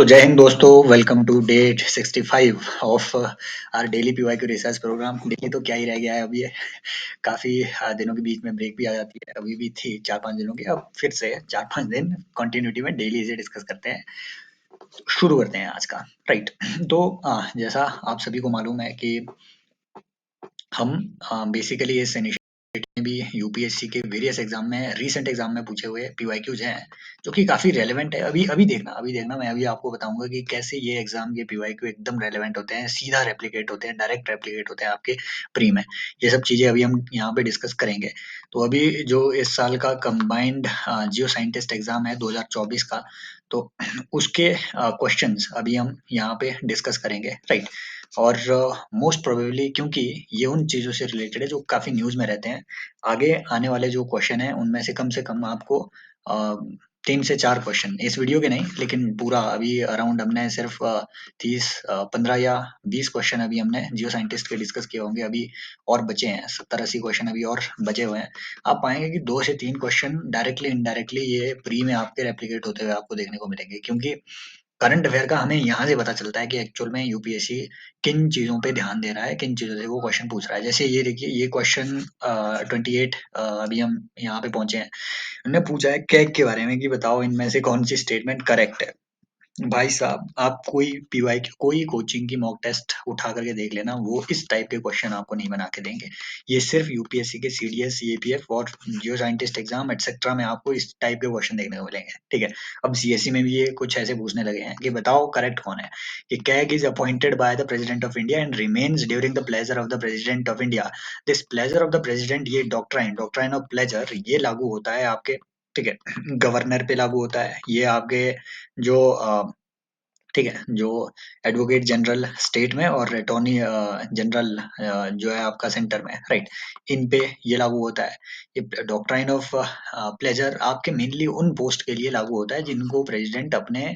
तो जय हिंद दोस्तों, welcome to day 65 of our daily PYQ research program. Daily तो क्या ही रह गया है, अब ये काफी दिनों के बीच में ब्रेक भी आ जाती है। अभी भी थी 4-5 दिनों की, अब फिर से 4-5 दिन कंटिन्यूटी में डेली इसे डिस्कस करते हैं। शुरू करते हैं आज का, राइट। तो जैसा आप सभी को मालूम है कि हम बेसिकली इस इनिशिएटिव में भी यूपीएससी के वेरियस एग्जाम में, रीसेंट एग्जाम में पूछे हुए पीवाईक्यूज हैं जो कि काफी रेलेवेंट है। अभी देखना मैं अभी आपको बताऊंगा कि कैसे ये एग्जाम के पीवाईक्यू एकदम रेलेवेंट होते हैं, सीधा रेप्लिकेट होते हैं, डायरेक्ट रेप्लिकेट होते हैं आपके प्री में। ये सब चीजें अभी हम यहाँ पे डिस्कस करेंगे। तो अभी जो इस साल का कंबाइंड जियो साइंटिस्ट एग्जाम है 2024 का, तो उसके क्वेश्चंस अभी हम यहाँ पे डिस्कस करेंगे, राइट। और मोस्ट प्रोबेबली क्योंकि ये उन चीजों से रिलेटेड है जो काफी न्यूज में रहते हैं, आगे आने वाले जो क्वेश्चन है उनमें से कम आपको 3 से 4 क्वेश्चन, इस वीडियो के नहीं लेकिन पूरा अभी अराउंड हमने सिर्फ 15 या 20 क्वेश्चन अभी हमने जियो साइंटिस्ट के डिस्कस किए होंगे। अभी और बचे हैं 70-80 क्वेश्चन अभी और बचे हुए हैं। आप पाएंगे कि 2 से 3 क्वेश्चन डायरेक्टली इनडायरेक्टली ये प्री में आपके रेप्लिकेट होते हुए आपको देखने को मिलेंगे, क्योंकि करंट अफेयर का हमें यहाँ से पता चलता है कि एक्चुअल में यूपीएससी किन चीजों पे ध्यान दे रहा है, किन चीजों से वो क्वेश्चन पूछ रहा है। जैसे ये देखिए, ये क्वेश्चन 28 अभी हम यहाँ पे पहुंचे हैं। उन्होंने पूछा है कैग के बारे में कि बताओ इनमें से कौन सी स्टेटमेंट करेक्ट है। भाई साहब, आप कोई पीवाईक्यू, कोई कोचिंग की मॉक टेस्ट उठा करके देख लेना, वो इस टाइप के क्वेश्चन आपको नहीं बना के देंगे। ये सिर्फ यूपीएससी के सीडीएस, सीएपीएफ और जियो साइंटिस्ट एग्जाम एटसेट्रा में आपको इस टाइप के क्वेश्चन देखने को मिलेंगे, ठीक है। अब सीएससी में भी ये कुछ ऐसे पूछने लगे हैं कि बताओ करेक्ट कौन है। कि CAG is appointed by the president of India and remains during the pleasure of the president of India. This pleasure of the president, ये डॉक्ट्राइन ऑफ प्लेजर, ये लागू होता है आपके, ठीक है, गवर्नर पे लागू होता है। ये आपके जो ठीक है, जो एडवोकेट जनरल स्टेट में और अटॉर्नी जनरल जो है आपका सेंटर में, राइट, इन पे ये लागू होता है। ये डॉक्ट्राइन ऑफ प्लेजर आपके मेनली उन पोस्ट के लिए लागू होता है जिनको प्रेसिडेंट अपने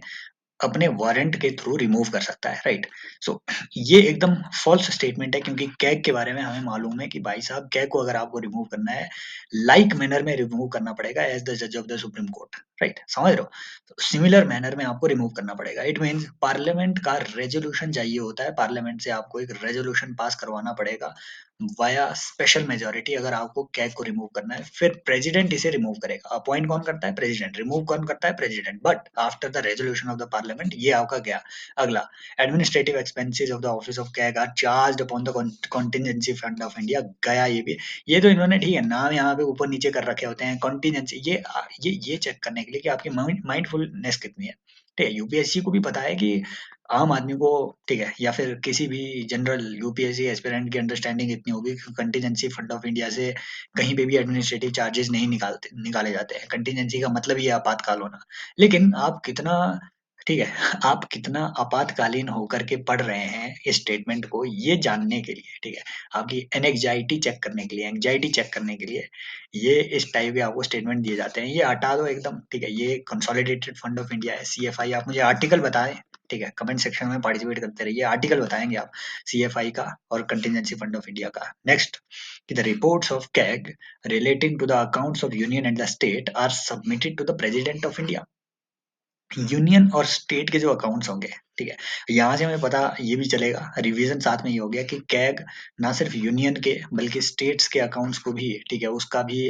अपने वारंट के थ्रू रिमूव कर सकता है, राइट। सो ये एकदम फॉल्स स्टेटमेंट है, क्योंकि कैग के बारे में हमें मालूम है कि भाई साहब, कैग को अगर आपको रिमूव करना है, लाइक मैनर में रिमूव करना पड़ेगा एज द जज of the supreme court, right, समझ रहे हो। तो सिमिलर मैनर में आपको रिमूव करना पड़ेगा। इट मीन्स पार्लियामेंट का रेजोल्यूशन चाहिए होता है, पार्लियामेंट से आपको एक रेजोल्यूशन पास करवाना पड़ेगा वाया स्पेशल मेजोरिटी, अगर आपको कैग को रिमूव करना है। फिर प्रेसिडेंट इसे रिमूव करेगा। अपॉइंट कौन करता है? प्रेसिडेंट। रिमूव कौन करता है? President. But after the resolution of the parliament, ये आपका गया। अगला, administrative expenses of the office of CAG are charged upon the contingency fund of India. गया ये भी। ये तो इन्होंने, ठीक है, नाम यहाँ पे ऊपर नीचे कर रखे होते हैं कॉन्टिजेंसी, ये चेक करने के लिए कि आपकी माइंडफुलनेस कितनी है। ठीक है, यूपीएससी को भी पता है कि आम आदमी को, ठीक है, या फिर किसी भी जनरल यूपीएससी एस्पिरेंट की अंडरस्टैंडिंग इतनी होगी कि कंटीजेंसी फंड ऑफ इंडिया से कहीं पे भी एडमिनिस्ट्रेटिव चार्जेस नहीं निकाले जाते हैं। कंटीजेंसी का मतलब ये आपातकाल होना। लेकिन आप कितना, ठीक है, आप कितना आपातकालीन होकर के पढ़ रहे हैं इस स्टेटमेंट को, ये जानने के लिए, ठीक है, आपकी एंग्जाइटी चेक करने के लिए, ये इस टाइप के आपको स्टेटमेंट दिए जाते हैं। ये हटा दो एकदम, ठीक है। ये कंसोलिडेटेड फंड ऑफ इंडिया है, सीएफआई। आप मुझे आर्टिकल बताएं, ठीक है, कमेंट सेक्शन में पार्टिसिपेट करते रहिए। आर्टिकल बताएंगे आप सीएफआई का और कंटिजेंसी फंड ऑफ इंडिया का। Next, the reports of CAG relating to the accounts of union and the state are submitted to the president of India. Union और state के जो अकाउंट्स होंगे, ठीक है, यहाँ से हमें पता ये भी चलेगा, रिवीजन साथ में ही हो गया, कि कैग ना सिर्फ यूनियन के बल्कि स्टेट्स के अकाउंट्स को भी, ठीक है, उसका भी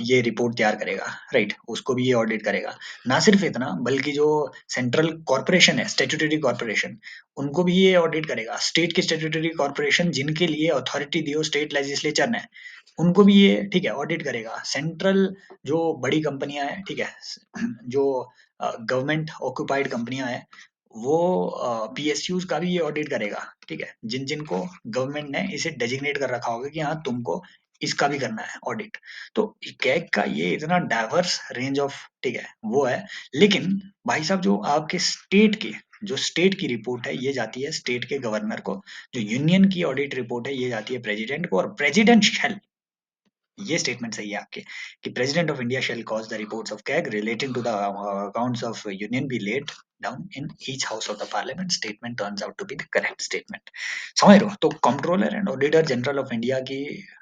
ये रिपोर्ट तैयार करेगा, राइट, उसको भी ये ऑडिट करेगा। ना सिर्फ इतना, बल्कि जो सेंट्रल कॉर्पोरेशन है, स्टेट्यूटरी कॉर्पोरेशन, उनको भी ये ऑडिट करेगा। स्टेट की स्टेट्यूटरी कॉर्पोरेशन जिनके लिए अथॉरिटी दी हो स्टेट लेजिस्लेचर ने, उनको भी ये, ठीक है, ऑडिट करेगा। सेंट्रल जो बड़ी कंपनियां हैं, ठीक है, जो गवर्नमेंट ऑक्यूपाइड कंपनियां हैं, वो पीएसयूज का भी ये ऑडिट करेगा, ठीक है, जिन जिनको गवर्नमेंट ने इसे डेजिग्नेट कर रखा होगा कि हाँ तुमको इसका भी करना है ऑडिट। तो कैग का ये इतना डाइवर्स रेंज ऑफ, ठीक है, वो है। लेकिन भाई साहब, जो आपके स्टेट के, जो स्टेट की रिपोर्ट है, ये जाती है स्टेट के गवर्नर को। जो यूनियन की ऑडिट रिपोर्ट है, ये जाती है प्रेसिडेंट को। और प्रेसिडेंट ये स्टेटमेंट सही है आपके कि president of India shall cause the reports of CAG relating to the accounts of union be laid down in each house of the parliament statement turns out to be the correct statement. समझ रहे हो? तो controller and auditor general of India की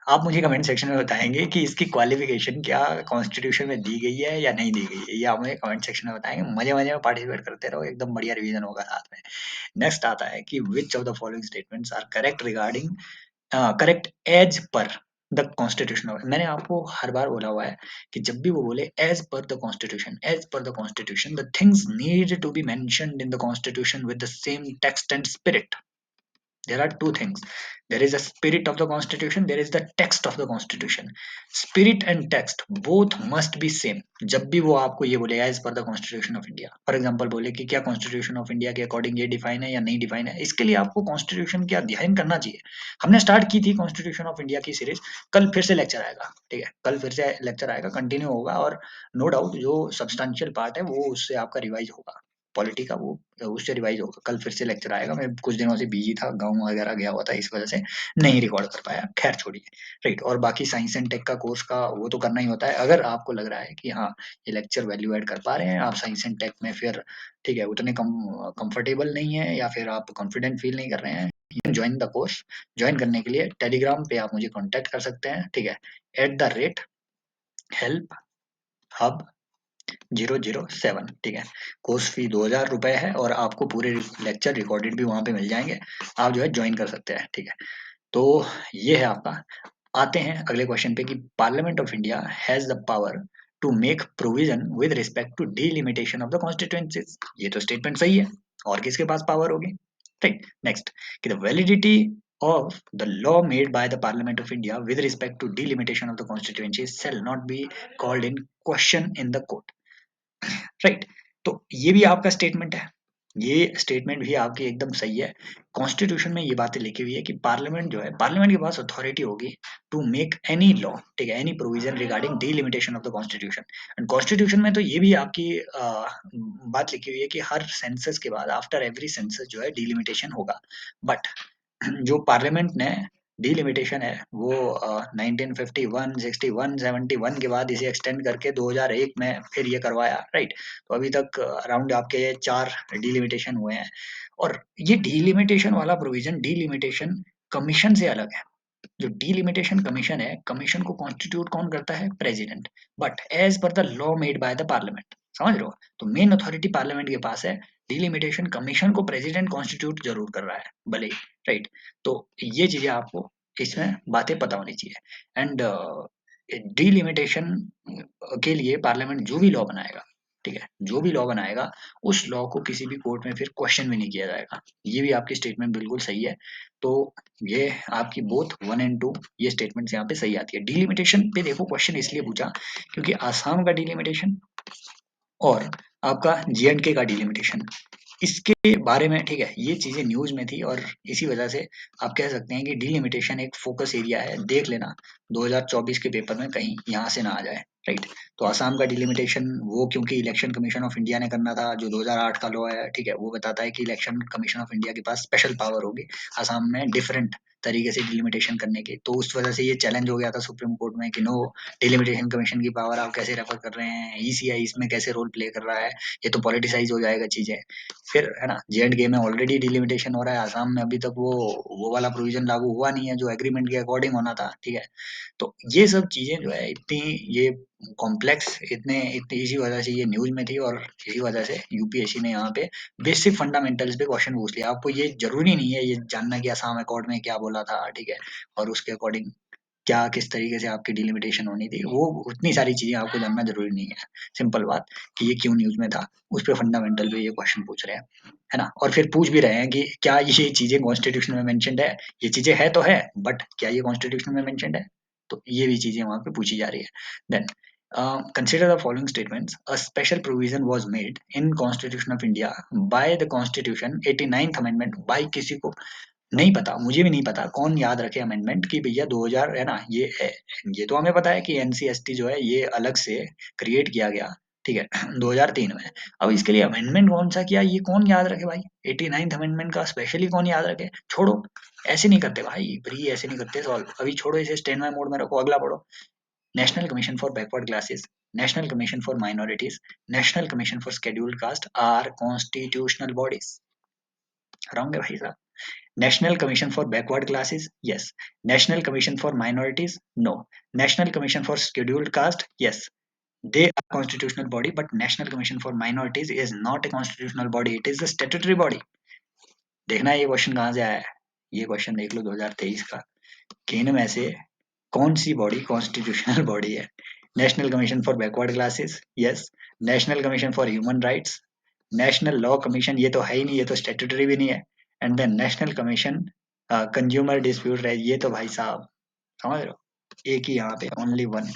आप मुझे comment section में बताएंगे कि इसकी क्वालिफिकेशन क्या कॉन्स्टिट्यूशन में दी गई है या नहीं दी गई है, ये आप मुझे कमेंट सेक्शन में बताएंगे। मजे मजे में पार्टिसिपेट करते रहो, एकदम बढ़िया रिवीजन होगा साथ में। नेक्स्ट आता है कि which of the following statements are correct regarding correct as per the constitution. मैंने आपको हर बार बोला हुआ है कि जब भी वो बोले as per the constitution, as per the constitution the things need to be mentioned in the constitution with the same text and spirit. There are two things. There is a spirit of the constitution, there is the text of the constitution. Spirit and text both must be same। जब भी वो आपको ये बोले as per the constitution of India, for example बोले कि क्या constitution of India के अकॉर्डिंग ये डिफाइन है या नहीं डिफाइन है, इसके लिए आपको कॉन्स्टिट्यूशन का अध्ययन करना चाहिए। हमने स्टार्ट की थी कॉन्स्टिट्यूशन ऑफ इंडिया की सीरीज, कल फिर से लेक्चर आएगा, ठीक है, कल फिर से लेक्चर आएगा, कंटिन्यू होगा, और नो डाउट जो सब्सटेंशियल पार्ट है वो उससे आपका रिवाइज होगा, पॉलिटी का वो उससे रिवाइज होगा। कल फिर से लेक्चर आएगा, मैं कुछ दिनों से बिजी था, गाँव वगैरह गया हुआ था, इस वजह से नहीं रिकॉर्ड कर पाया, खैर छोड़िए। राइट, और बाकी साइंस एंड टेक का कोर्स का वो तो करना ही होता है। अगर आपको लग रहा है कि हाँ ये लेक्चर वैल्यू ऐड कर पा रहे हैं आप साइंस एंड टेक में, फिर ठीक है उतने कंफर्टेबल नहीं है या फिर आप कॉन्फिडेंट फील नहीं कर रहे हैं, ज्वाइन द कोर्स। ज्वाइन करने के लिए टेलीग्राम पे आप मुझे कॉन्टेक्ट कर सकते हैं, ठीक है, @help hub 007, ठीक है। कोर्स फी 2000 रुपए है और आपको पूरे लेक्चर रिकॉर्डेड भी वहां पे मिल जाएंगे, आप जो है ज्वाइन कर सकते हैं, ठीक है। तो ये है आपका। आते हैं अगले क्वेश्चन पे कि parliament of India has the power to make provision with respect to delimitation of the constituencies. ये तो स्टेटमेंट सही है, और किसके पास पावर होगी? राइट, नेक्स्ट कि the validity of the law made by the Parliament of India with respect to delimitation of the constituencies shall not be called in question in the court। Right, तो ये भी आपका statement है, ये statement भी आपकी एकदम सही है। कॉन्स्टिट्यूशन में ये बातें लिखी हुई है कि पार्लियामेंट जो है, पार्लियामेंट के पास अथॉरिटी होगी टू मेक एनी लॉ, ठीक है, any provision regarding delimitation of the constitution. And constitution में तो ये भी आपकी बात लिखी हुई है कि हर सेंसस के बाद, आफ्टर एवरी सेंसस जो है डिलिमिटेशन होगा। बट जो पार्लियामेंट ने डिलिमिटेशन है वो 1951, 61, 71 के बाद इसे एक्सटेंड करके 2001 में फिर ये करवाया, राइट। तो अभी तक अराउंड आपके 4 डिलिमिटेशन हुए हैं, और ये डिलिमिटेशन वाला प्रोविजन डिलिमिटेशन कमीशन से अलग है। जो डिलिमिटेशन कमीशन है, कमीशन को कॉन्स्टिट्यूट कौन करता है? President, but as per the law made by the parliament. समझ रहे हो? तो मेन अथॉरिटी पार्लियामेंट के पास है, डिलिमिटेशन कमीशन को प्रेसिडेंट कॉन्स्टिट्यूट जरूर कर रहा है भले ही, राइट। तो ये चीजें आपको इसमें बातें पता होनी चाहिए। एंड डिलिमिटेशन के लिए पार्लियामेंट जो भी लॉ बनाएगा, ठीक है, जो भी लॉ बनाएगा उस लॉ को किसी भी कोर्ट में फिर क्वेश्चन भी नहीं किया जाएगा। ये भी आपकी स्टेटमेंट बिल्कुल सही है। तो ये आपकी बोथ 1 एंड 2 ये स्टेटमेंट्स यहाँ पे सही आती है। डिलिमिटेशन पे देखो क्वेश्चन इसलिए पूछा क्योंकि आसाम का डिलिमिटेशन और आपका J&K का डिलिमिटेशन, इसके बारे में, ठीक है, ये चीजें न्यूज में थी, और इसी वजह से आप कह सकते हैं कि डिलिमिटेशन एक फोकस एरिया है। देख लेना 2024 के पेपर में कहीं यहाँ से ना आ जाए, राइट। तो आसाम का डिलिमिटेशन वो क्योंकि इलेक्शन कमीशन ऑफ इंडिया ने करना था, जो 2008 का लॉ है, ठीक है, वो बताता है कि इलेक्शन कमीशन ऑफ इंडिया के पास स्पेशल पावर होगी आसाम में डिफरेंट तरीके से डिलिमिटेशन करने की। तो उस वजह से ये चैलेंज हो गया था सुप्रीम कोर्ट में कि नो, डिलिमिटेशन कमीशन की पावर आप कैसे रेफर कर रहे हैं, ईसीआई इसमें कैसे रोल प्ले कर रहा है, ये तो पॉलिटिसाइज हो जाएगा चीजें। फिर है ना, J&K में ऑलरेडी डिलिमिटेशन हो रहा है, आसाम में अभी तक वो वाला प्रोविजन लागू हुआ नहीं है जो एग्रीमेंट के अकॉर्डिंग होना था, ठीक है। तो ये सब चीजें जो है इतनी ये कॉम्प्लेक्स, इतनी इसी वजह से ये न्यूज में थी, और इसी वजह से यूपीएससी ने यहाँ पे बेसिक फंडामेंटल्स पे क्वेश्चन पूछ लिया। आपको ये जरूरी नहीं है ये जानना कि आसाम अकॉर्ड में क्या बोला था, ठीक है, और उसके अकॉर्डिंग क्या किस तरीके से आपकी डिलिमिटेशन होनी थी, वो उतनी सारी चीजें आपको जानना जरूरी नहीं है। सिंपल बात कि ये क्यों न्यूज में था, उस पे फंडामेंटल पे ये क्वेश्चन पूछ रहे हैं, है ना। और फिर पूछ भी रहे हैं कि क्या ये चीजें कॉन्स्टिट्यूशन में मेंशन्ड है, ये चीजें है तो है, बट क्या ये कॉन्स्टिट्यूशन में मेंशन्ड है? तो ये भी चीजें वहां पे पूछी जा रही है। Then consider the following statements: a special provision was made in constitution of India by the constitution 89th amendment by, किसी को नहीं पता, मुझे भी नहीं पता, कौन याद रखे अमेंडमेंट कि भैया 2000 है ना, ये तो हमें पता है कि एनसीएसटी जो है ये अलग से क्रिएट किया गया, ठीक है 2003 में। अब इसके लिए अमेंडमेंट कौन सा किया, ये कौन याद रखे भाई? 89th अमेंडमेंट का स्पेशली कौन याद रखे? छोड़ो, ऐसे नहीं करते भाई, प्री ऐसे नहीं करते सॉल्व, अभी छोड़ो इसे, स्टैंड बाय मोड में रखो, अगला पढ़ो। National commission for backward classes, national commission for minorities, national commission for scheduled caste are constitutional bodies. Wrong है भाई साहब। National Commission for Backward Classes, yes. National Commission for Minorities, no. National Commission for Scheduled Caste, yes. They are constitutional body, but National Commission for Minorities is not a constitutional body. It is a statutory body. देखना ये question कहाँ से आया है। ये question देख लो 2023 का कि इनमें से कौन सी बॉडी कॉन्स्टिट्यूशनल बॉडी है। National commission for backward classes, yes. National commission for human rights, national law commission ये तो है ही नहीं, ये तो स्टेटूटरी भी नहीं है। And then national commission consumer dispute, ये तो भाई साहब समझ रहे हो, एक ही यहाँ पे ओनली वन।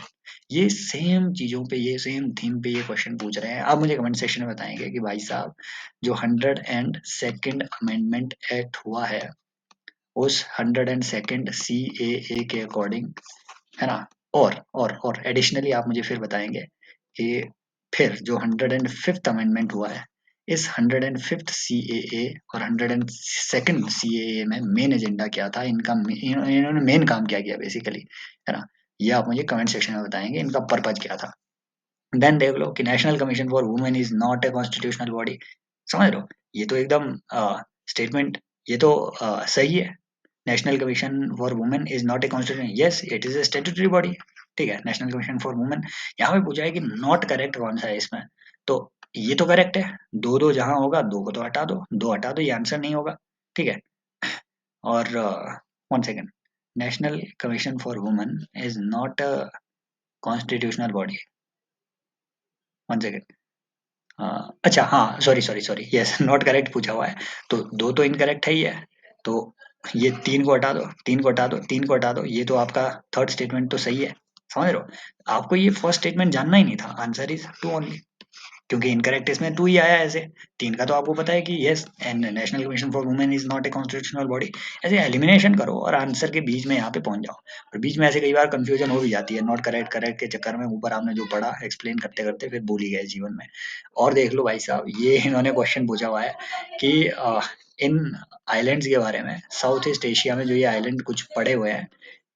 ये सेम चीजों पे, ये सेम थीम पे ये क्वेश्चन पूछ रहे हैं। आप मुझे कमेंट सेक्शन में बताएंगे कि भाई साहब जो 102nd अमेंडमेंट एक्ट हुआ है उस 102nd CAA के अकॉर्डिंग, है ना, और एडिशनली आप मुझे फिर बताएंगे कि फिर जो 105th अमेंडमेंट हुआ है इस 105th CAA और 102nd CAA में मेन एजेंडा क्या था, इनका इन्होंने मेन काम क्या किया बेसिकली, है ना। ये आप मुझे कमेंट सेक्शन में बताएंगे इनका पर्पज क्या था। देन देख लो कि national commission for women is not a constitutional body. समझ लो, ये तो एकदम स्टेटमेंट, ये तो सही है। National commission for women is not a constitution, yes it is a statutory body. ठीक है, नेशनल कमीशन फॉर वुमेन। यहाँ पे पूछा है कि नॉट करेक्ट कौन सा है इसमें, तो ये तो करेक्ट है। दो दो जहां होगा दो को तो हटा दो, दो हटा दो, ये आंसर नहीं होगा। ठीक है। और one second, national commission for women is not a constitutional body. One second, अच्छा हाँ, sorry sorry sorry, yes not correct पूछा हुआ है, तो दो तो इनकरेक्ट है ही है। तो ये तीन को हटा दो, तीन को हटा दो, तीन को हटा दो, ये तो आपका थर्ड स्टेटमेंट तो सही है। समझ रहे हो, आपको ये फर्स्ट स्टेटमेंट जानना ही नहीं था, आंसर इज टू ओनली, क्योंकि इनकरेक्ट इसमें टू ही आया ऐसे। तीन का तो आपको पता है कि yes and national commission for women is not a constitutional body. ऐसे एलिमिनेशन करो और आंसर के बीच में यहाँ पे पहुंच जाओ। और बीच में ऐसे कई बार कंफ्यूजन हो भी जाती है, नॉट करेक्ट करेक्ट के चक्कर में ऊपर आपने जो पढ़ा एक्सप्लेन करते करते फिर भूल ही गए जीवन में। और देख लो भाई साहब, ये इन्होंने क्वेश्चन पूछा हुआ है कि इन आइलैंड्स के बारे में, साउथ ईस्ट एशिया में जो ये आइलैंड कुछ पड़े हुए हैं,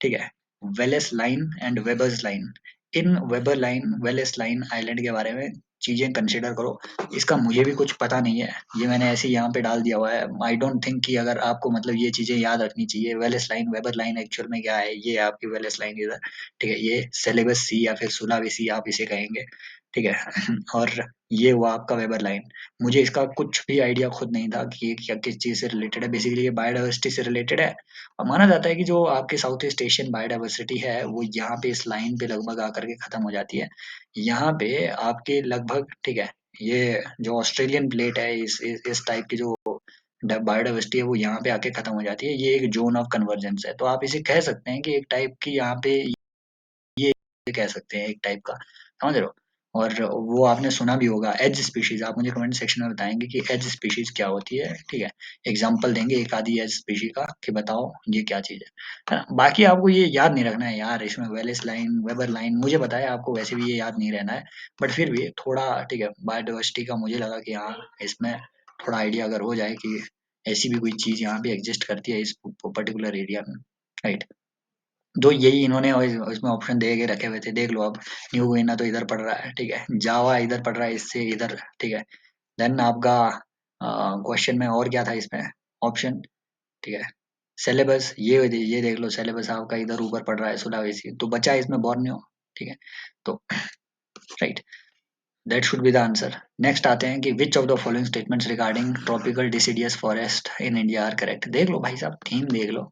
ठीक है, Wallace line and Weber's line, in weber line Wallace line island के बारे में चीजें कंसिडर करो। इसका मुझे भी कुछ पता नहीं है, ये मैंने ऐसे ही यहाँ पे डाल दिया हुआ है। आई डोंट थिंक कि अगर आपको मतलब ये चीजें याद रखनी चाहिए। Wallace line weber line actual में क्या है, ये आपकी वेलेस लाइन इधर, ठीक है, ये सेलेबस सी या फिर सुलावेसी आप इसे कहेंगे, ठीक है और ये हुआ आपका वेबर लाइन। मुझे इसका कुछ भी आइडिया खुद नहीं था कि ये क्या किस चीज से रिलेटेड है। बेसिकली ये बायोडाइवर्सिटी से रिलेटेड है, और माना जाता है कि जो आपके साउथ ईस्ट एशियन बायोडाइवर्सिटी है वो यहाँ पे इस लाइन पे लगभग आकर के खत्म हो जाती है। यहाँ पे आपके लगभग, ठीक है, ये जो ऑस्ट्रेलियन प्लेट है इस टाइप की जो बायोडाइवर्सिटी है वो यहाँ पे आके खत्म हो जाती है। ये एक जोन ऑफ कन्वर्जेंस है, तो आप इसे कह सकते हैं कि एक टाइप की यहाँ पे ये कह सकते हैं एक टाइप का, समझ रहे हो। और वो आपने सुना भी होगा एज स्पीशीज, आप मुझे कमेंट सेक्शन में बताएंगे कि एज स्पीशीज क्या होती है। ठीक है, एग्जांपल देंगे एक आधी एज स्पीशी का कि बताओ ये क्या चीज है ना। बाकी आपको ये याद नहीं रखना है यार, इसमें वेलिस लाइन वेबर लाइन मुझे पता है आपको वैसे भी ये याद नहीं रहना है, बट फिर भी थोड़ा, ठीक है, बायोडाइवर्सिटी का मुझे लगा कि हाँ इसमें थोड़ा आइडिया अगर हो जाए कि ऐसी भी कोई चीज यहाँ पे एग्जिस्ट करती है इस पर्टिकुलर एरिया में, राइट। तो यही इन्होंने इसमें ऑप्शन दे के रखे हुए थे, देख लो। अब न्यू गुइना तो इधर पड़ रहा है, ठीक है, जावा इधर पड़ रहा है, इससे इधर, ठीक है। देन आपका क्वेश्चन में और क्या था इसमें ऑप्शन, ठीक है, सिलेबस, ये देख लो, सिलेबस आपका इधर ऊपर पड़ रहा है सुलावेसी, तो बचा है इसमें बोर्नियो, ठीक है। तो right, that should be the answer. Next आते हैं कि which of the following statements regarding tropical deciduous forest in India are correct. देख लो भाई साहब, थीम देख लो,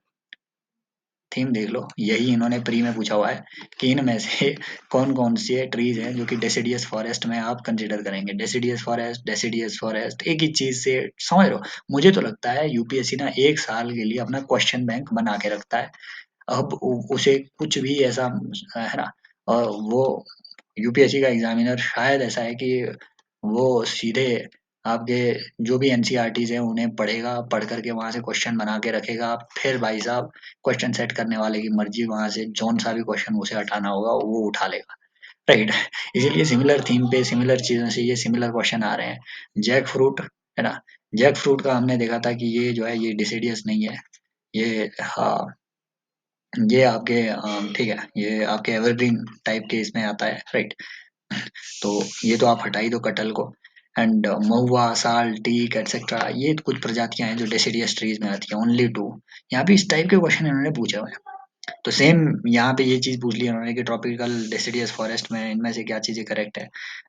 थीम देख लो, यही इन्होंने प्री में पूछा हुआ है कि इनमें से कौन कौन से ट्रीज हैं जो कि डेसिडियस फॉरेस्ट में आप कंसीडर करेंगे। डेसिडियस फॉरेस्ट, डेसिडियस फॉरेस्ट एक ही चीज से, समझ रहे हो। मुझे तो लगता है यूपीएससी ना एक साल के लिए अपना क्वेश्चन बैंक बना के रखता है। अब उसे कुछ भी ऐसा, है ना, और वो यूपीएससी का एग्जामिनर शायद ऐसा है कि वो सीधे आपके जो भी एनसीईआरटीज हैं उन्हें पढ़ेगा, पढ़ करके वहां से क्वेश्चन बना के रखेगा, फिर भाई साहब क्वेश्चन सेट करने वाले की मर्जी, वहां से जौन सा भी क्वेश्चन उसे हटाना होगा वो उठा लेगा, राइट इसीलिए सिमिलर थीम पे सिमिलर चीजों से ये सिमिलर क्वेश्चन आ रहे हैं। जैक फ्रूट, है ना, जैक फ्रूट का हमने देखा था कि ये जो है ये डिसिडियस नहीं है, ये हाँ ये आपके ठीक है, ये आपके एवरग्रीन टाइप के इसमें आता है, राइट? तो ये तो आप हटा ही दो कटहल को। एंड महुआ, साल, टीक एटसेट्रा, ये कुछ प्रजातियां हैं जो डेसिडियस ट्रीज में आती हैं, ओनली टू। यहाँ पे इस टाइप के क्वेश्चन इन्होंने पूछा हुआ है। तो सेम यहाँ पे ये चीज पूछ ली उन्होंने कि ट्रॉपिकल डेसिडियस फॉरेस्ट में इनमें से क्या चीजें करेक्ट है।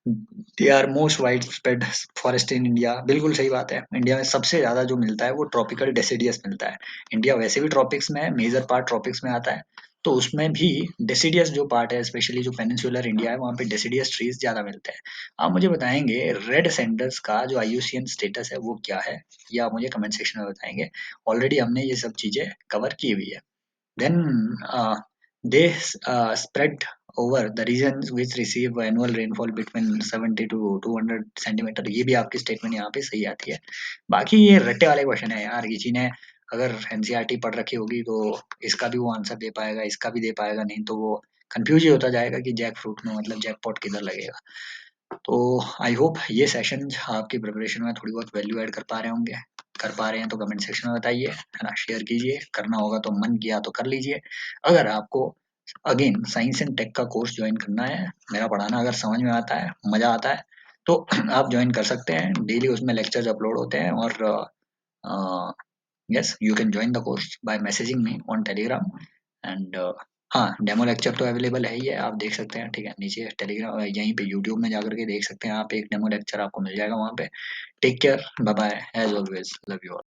They are most widespread forest in India, बिल्कुल सही बात है। इंडिया में सबसे ज्यादा जो मिलता है वो ट्रॉपिकल डेसिडियस मिलता है। इंडिया वैसे भी ट्रॉपिक्स में है, मेजर पार्ट ट्रॉपिक्स में आता है। तो उसमें भी डेसिडियस जो पार्ट है, स्पेशली जो पेनिनसुलर इंडिया है, वहाँ पे डेसिडियस ट्रीज ज्यादा मिलते हैं। आप मुझे बताएंगे रेड सेंडर्स का जो आईयूसीएन स्टेटस है वो क्या है, ये आप मुझे कमेंट सेक्शन में बताएंगे। ऑलरेडी हमने ये सब चीजें कवर की हुई है। Then they spread over the regions which receive annual rainfall between 70 to 200 centimetre. ये भी आपकी स्टेटमेंट यहाँ पे सही आती है। बाकी ये रट्टे वाले क्वेश्चन है यार, किसी ने अगर एनसीईआरटी पढ़ रखी होगी तो इसका भी वो आंसर दे पाएगा, इसका भी दे पाएगा, नहीं तो वो कंफ्यूज ही होता जाएगा कि जैक फ्रूट में मतलब जैकपॉट किधर लगेगा। तो आई होप ये सेशन आपकी प्रिपरेशन में थोड़ी बहुत वैल्यू ऐड कर पा रहे होंगे। कर पा रहे हैं तो कमेंट सेक्शन में बताइए, है ना? शेयर कीजिए, करना होगा तो मन किया तो कर लीजिए। अगर आपको अगेन साइंस एंड टेक का कोर्स ज्वाइन करना है, मेरा पढ़ाना अगर समझ में आता है, मजा आता है, तो आप ज्वाइन कर सकते हैं। डेली उसमें लेक्चर्स अपलोड होते हैं और yes you can join the course by messaging me on Telegram. And हाँ, डेमो लेक्चर तो अवेलेबल है ही है, आप देख सकते हैं, ठीक है? नीचे टेलीग्राम यहीं पे यूट्यूब में जाकर के देख सकते हैं आप, एक डेमो लेक्चर आपको मिल जाएगा वहाँ पे। Take care, bye bye, as always love you all.